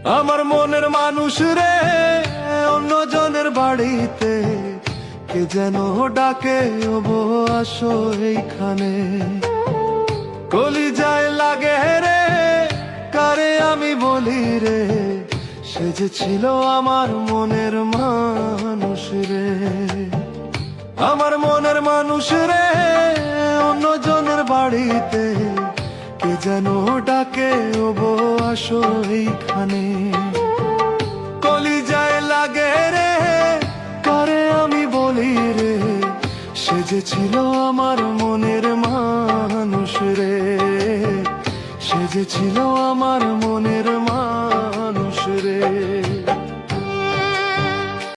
আমার মনের মানুষ রে, অন্যজনের বাড়িতে কে যেন ডাকে, ওবো আসো এইখানে। কলিজায় লাগে রে, কারে আমি বলি রে, সে যে ছিল আমার মনের মানুষ রে। আমার মনের মানুষ রে, অন্যজনের বাড়িতে কে যেন ডাকে, ওবো আসো এইখানে। কলিজায় লাগে রে, কারে আমি বলি রে, সে যে ছিল আমার মনের মানুষ রে, সে যে ছিল আমার মনের মানুষ রে।